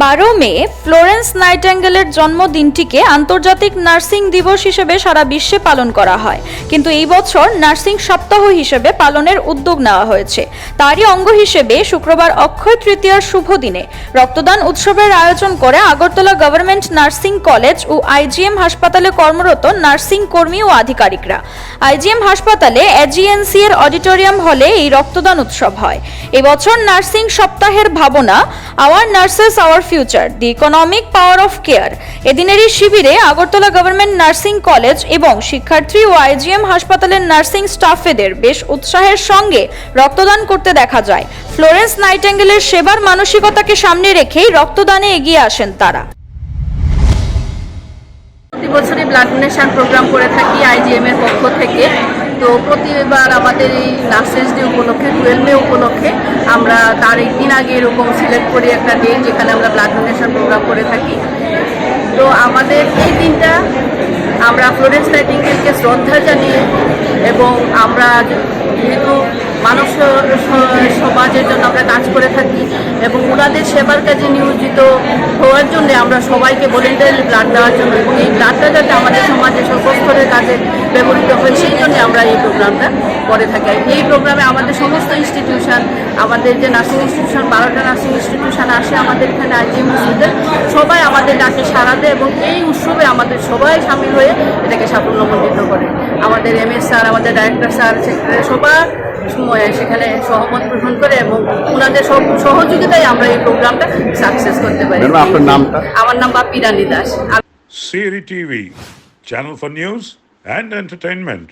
12 মে Florence নাইটিঙ্গেলের জন্মদিনটিকে আন্তর্জাতিক nursing দিবস হিসেবে সারা বিশ্বে পালন করা হয়, কিন্তু এই বছর নার্সিং সপ্তাহ হিসেবে পালনের উদ্যোগ নেওয়া হয়েছে। তারই অঙ্গ হিসেবে শুক্রবার অক্ষয় তৃতীয়ার শুভ দিনে রক্তদান উৎসবের আয়োজন করে আগরতলা গভর্নমেন্ট নার্সিং কলেজ ও আইজিএম হাসপাতালে কর্মরত নার্সিং কর্মী ও আধিকারিকরা। আইজিএম হাসপাতালে এজিএনসি এর অডিটোরিয়াম হলে এই রক্তদান উৎসব হয়। এবছর নার্সিং সপ্তাহের ভাবনা our nurses our future, the economic power of care. এদিনের শিবিরে আগরতলা গভর্নমেন্ট নার্সিং কলেজ এবং শিক্ষার্থী ও আইজিএম হাসপাতালের নার্সিং স্টাফেদের বেশ উৎসাহের সঙ্গে রক্তদান করতে দেখা যায়। ফ্লোরেন্স নাইটিঙ্গেলের সেবার মানসিকতাকে সামনে রেখেই রক্তদানে এগিয়ে আসেন তারা। প্রতি বছরই ব্লাড ডোনেশন প্রোগ্রাম করে থাকি আইজিএম এর পক্ষ থেকে। তো প্রতিবার আমাদের এই নার্সেস ডে উপলক্ষে 12 মে উপলক্ষে আমরা তার একদিন আগে এরকম সিলেক্ট করি একটা ডে যেখানে আমরা ব্লাড ডোনেশন প্রোগ্রাম করে থাকি। তো আমাদের এই দিনটা আমরা ফ্লোরেন্স নাইটিঙ্গেলকে শ্রদ্ধা জানিয়ে এবং আমরা যেহেতু মানব সমাজের জন্য আমরা কাজ করে থাকি এবং ওনাদের সেবার কাজে নিয়োজিত হওয়ার জন্য আমরা সবাইকে ভলেন্টারি ব্লাড দেওয়ার জন্য এবং এই ব্লাডটা যাতে আমাদের সমাজে সর্বস্তরের কাজে ব্যবহৃত হয় সেই জন্য আমরা এই প্রোগ্রামটা করে থাকি। এই প্রোগ্রামে আমাদের সমস্ত ইনস্টিটিউশন, আমাদের যে নার্সিং ইনস্টিটিউশন 12টা নার্সিং ইনস্টিটিউশন আসে আমাদের এখানে আইজিএম হসপিটাল, সবাই আমাদের ডাকে সাড়া দেয় এবং এই উৎসবে আমাদের সবাই সামিল হয়ে এটাকে সাফল্যমণ্ডিত করে। আমাদের এমএস স্যার, আমাদের ডাইরেক্টর স্যার, সেক্রেটারি সবার সময় সেখানে সহমত পোষণ করে এবং ওনাদের সহযোগিতায় আমরা এই প্রোগ্রামটা সাকসেস করতে পারি। আপনার নামটা? আমার নাম বাপি রানী Das. Siri TV, channel for news and entertainment.